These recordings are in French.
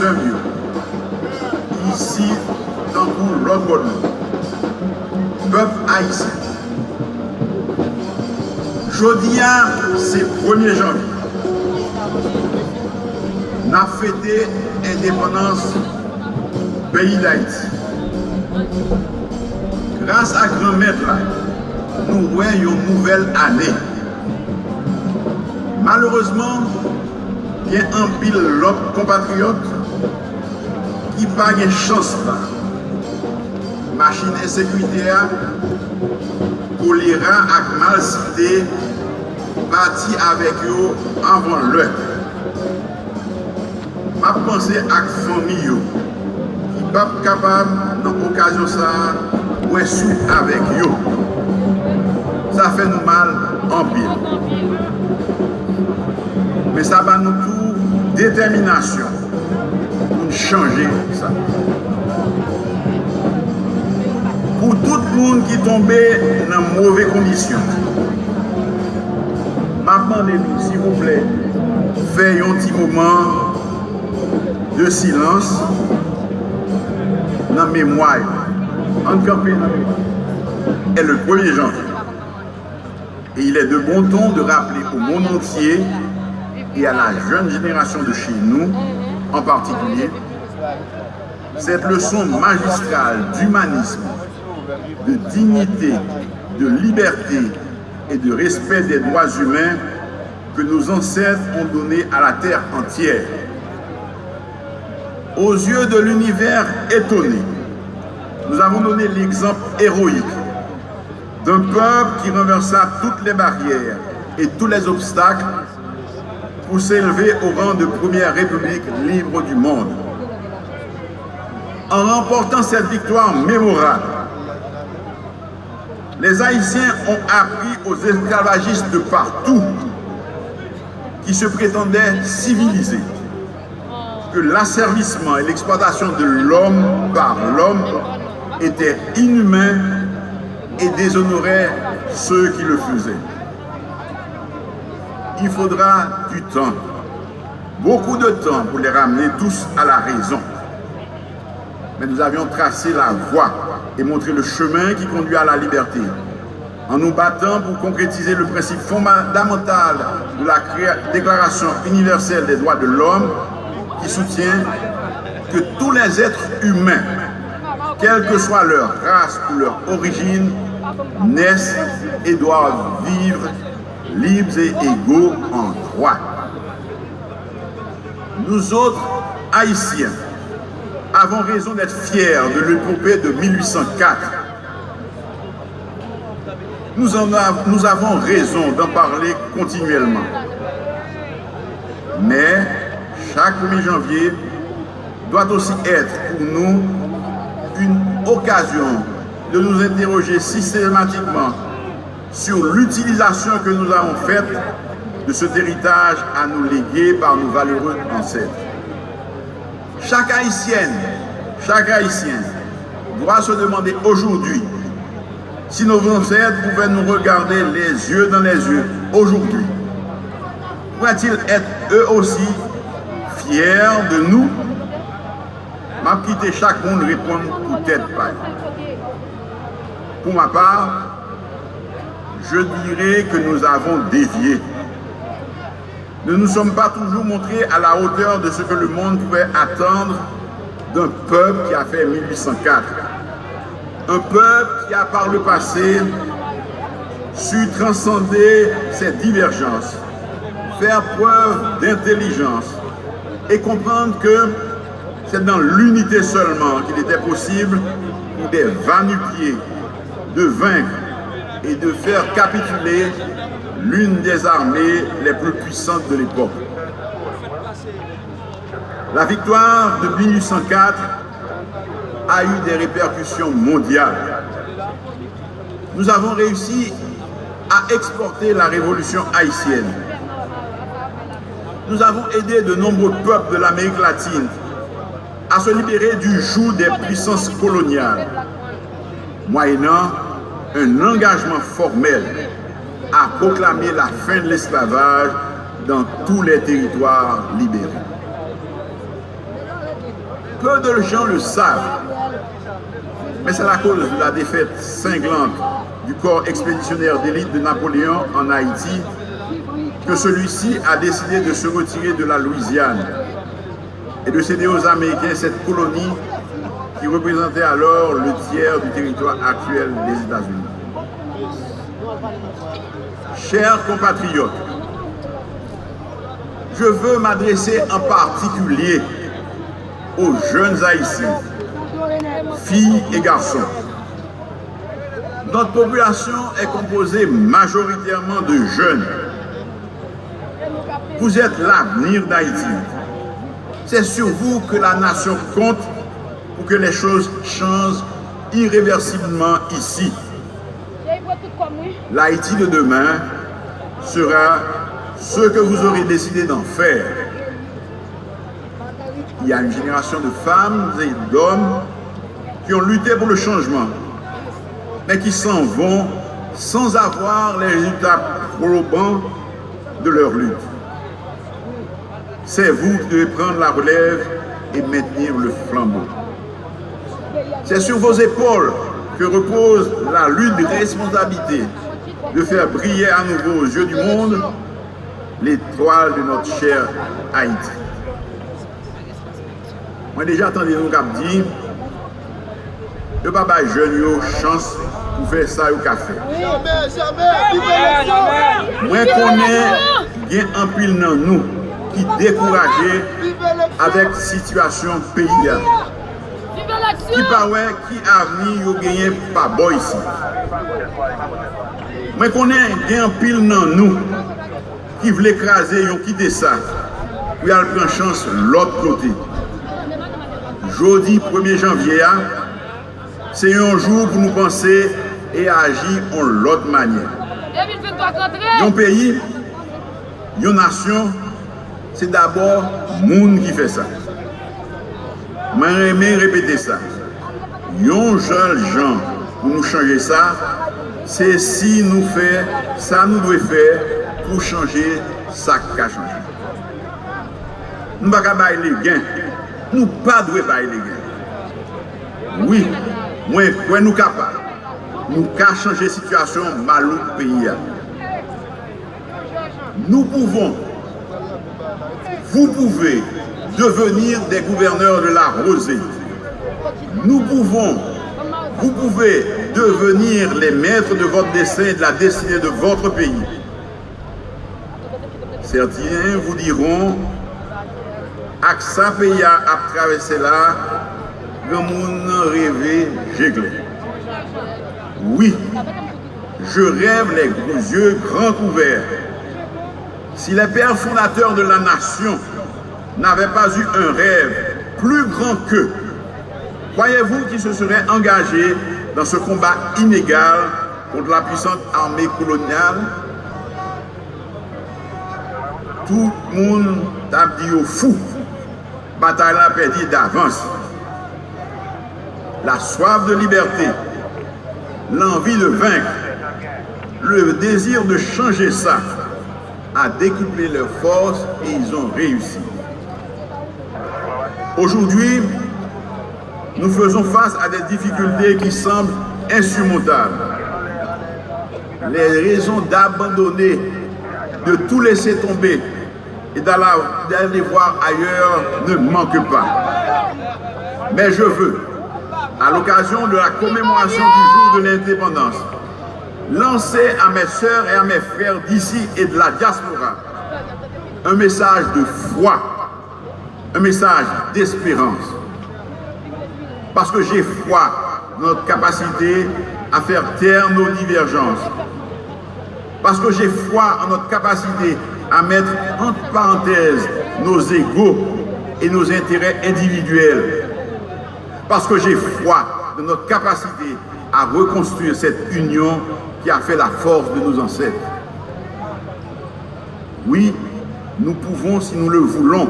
sœurs, ici, dans le l'autre peuple haïtien. Jeudi, c'est 1er janvier. Nous avons fêté l'indépendance du pays d'Haïti. Grâce à grand maître, nous voyons une nouvelle année. Malheureusement, il y a un pile l'autre compatriote qui n'a pas de chance là. Machine et sécurité, choléra et malcité, parti avec eux avant l'heure. Je pense à la famille qui n'est pas capable, dans l'occasion ça, de sous avec eux. Ça fait nous mal en pile. Mais ça va nous tout détermination pour changer ça. Pour tout le monde qui est tombé dans de mauvaises conditions, je demande, s'il vous plaît, faites un petit moment de silence dans la mémoire. En campé dans la mémoire. Et le 1er janvier. Et il est de bon ton de rappeler au monde entier et à la jeune génération de chez nous, en particulier, cette leçon magistrale d'humanisme, de dignité, de liberté et de respect des droits humains que nos ancêtres ont donné à la terre entière. Aux yeux de l'univers étonné, nous avons donné l'exemple héroïque d'un peuple qui renversa toutes les barrières et tous les obstacles pour s'élever au rang de première république libre du monde. En remportant cette victoire mémorable, les Haïtiens ont appris aux esclavagistes de partout qui se prétendaient civilisés que l'asservissement et l'exploitation de l'homme par l'homme étaient inhumains et déshonoraient ceux qui le faisaient. Il faudra du temps, beaucoup de temps pour les ramener tous à la raison. Mais nous avions tracé la voie et montré le chemin qui conduit à la liberté, en nous battant pour concrétiser le principe fondamental de la Déclaration universelle des droits de l'homme, qui soutient que tous les êtres humains, quelle que soit leur race ou leur origine, naissent et doivent vivre libres et égaux en droit. Nous autres, Haïtiens, avons raison d'être fiers de l'épopée de 1804. Nous avons raison d'en parler continuellement. Mais chaque 1er janvier doit aussi être pour nous une occasion de nous interroger systématiquement sur l'utilisation que nous avons faite de cet héritage à nous léguer par nos valeureux ancêtres. Chaque Haïtien doit se demander aujourd'hui si nos ancêtres pouvaient nous regarder les yeux dans les yeux aujourd'hui. Pourraient-ils être eux aussi fiers de nous? M'a quitté chaque monde répondre peut-être pas. Pour ma part, je dirais que nous avons dévié. Nous ne nous sommes pas toujours montrés à la hauteur de ce que le monde pouvait attendre d'un peuple qui a fait 1804. Un peuple qui a par le passé su transcender ses divergences, faire preuve d'intelligence et comprendre que c'est dans l'unité seulement qu'il était possible pour des va-nu-pieds de vaincre et de faire capituler l'une des armées les plus puissantes de l'époque. La victoire de 1804 a eu des répercussions mondiales. Nous avons réussi à exporter la révolution haïtienne. Nous avons aidé de nombreux peuples de l'Amérique latine à se libérer du joug des puissances coloniales, moyennant un engagement formel à proclamer la fin de l'esclavage dans tous les territoires libérés. peu de gens le savent. Mais c'est à cause de la défaite cinglante du corps expéditionnaire d'élite de Napoléon en Haïti que celui-ci a décidé de se retirer de la Louisiane et de céder aux Américains cette colonie qui représentait alors le tiers du territoire actuel des États-Unis. Chers compatriotes, je veux m'adresser en particulier aux jeunes Haïtiens, filles et garçons. Notre population est composée majoritairement de jeunes. Vous êtes l'avenir d'Haïti. C'est sur vous que la nation compte pour que les choses changent irréversiblement ici. L'Haïti de demain sera ce que vous aurez décidé d'en faire. Il y a une génération de femmes et d'hommes qui ont lutté pour le changement, mais qui s'en vont sans avoir les résultats probants de leur lutte. C'est vous qui devez prendre la relève et maintenir le flambeau. C'est sur vos épaules que repose la lutte de responsabilité de faire briller à nouveau aux yeux du monde l'étoile de notre cher Haïti. Moi déjà entendu nous cap dire de papa jeune yo chance pour faire ça au café. Moi connais bien un pile dans nous qui découragé avec situation pays qui paraît qui avenir yo gagné pas boy ici. Moi connais bien un pile dans nous qui veut écraser yo quitter ça pour aller prendre chance l'autre côté. Jeudi 1er janvier, c'est un jour pour nous penser et agir en l'autre manière. Un pays, une nation, c'est d'abord le monde qui fait ça. Je vais répéter ça. Un jeune gens pour nous changer ça, c'est si nous faisons ça, nous devons faire pour changer ça qu'a changé. Nous ne pouvons pas bailler les gains. Nous ne pouvons pas bailler les gains. Oui, moi, nous sommes capables. Nous pouvons changer la situation mal au pays. Nous pouvons, vous pouvez devenir des gouverneurs de la rosée. Nous pouvons, vous pouvez devenir les maîtres de votre destin et de la destinée de votre pays. Certains vous diront, Aksa pays a traversé là, le monde rêvé, j'éclaire. Oui, je rêve les yeux grands ouverts. Si les pères fondateurs de la nation n'avaient pas eu un rêve plus grand qu'eux, croyez-vous qu'ils se seraient engagés dans ce combat inégal contre la puissante armée coloniale? Tout le monde a dit au fou, bataille a perdu d'avance. La soif de liberté, l'envie de vaincre, le désir de changer ça, a décuplé leurs forces et ils ont réussi. Aujourd'hui, nous faisons face à des difficultés qui semblent insurmontables. Les raisons d'abandonner, de tout laisser tomber et d'aller voir ailleurs ne manquent pas. Mais je veux, à l'occasion de la commémoration du jour de l'indépendance, lancer à mes sœurs et à mes frères d'ici et de la diaspora un message de foi, un message d'espérance. Parce que j'ai foi dans notre capacité à faire taire nos divergences. Parce que j'ai foi en notre capacité à mettre entre parenthèses nos égos et nos intérêts individuels. Parce que j'ai foi dans notre capacité à reconstruire cette union qui a fait la force de nos ancêtres. Oui, nous pouvons, si nous le voulons,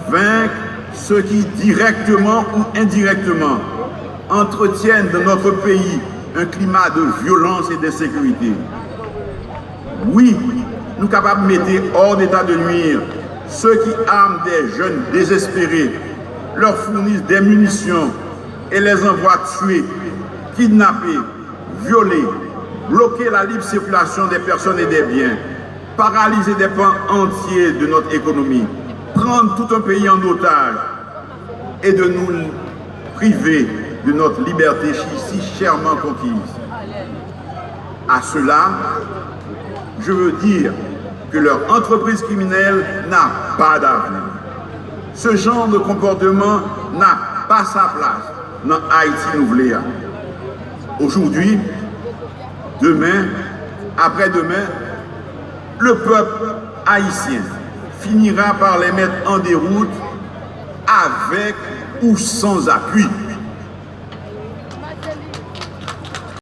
vaincre ceux qui, directement ou indirectement, entretiennent dans notre pays un climat de violence et d'insécurité. Oui, nous sommes capables de mettre hors d'état de nuire ceux qui arment des jeunes désespérés leur fournissent des munitions et les envoient tuer, kidnapper, violer, bloquer la libre circulation des personnes et des biens, paralyser des pans entiers de notre économie, prendre tout un pays en otage et de nous priver de notre liberté si chèrement conquise. À cela, je veux dire que leur entreprise criminelle n'a pas d'avenir. Ce genre de comportement n'a pas sa place dans Haïti nouvelé. Aujourd'hui, demain, après-demain, le peuple haïtien finira par les mettre en déroute avec ou sans appui.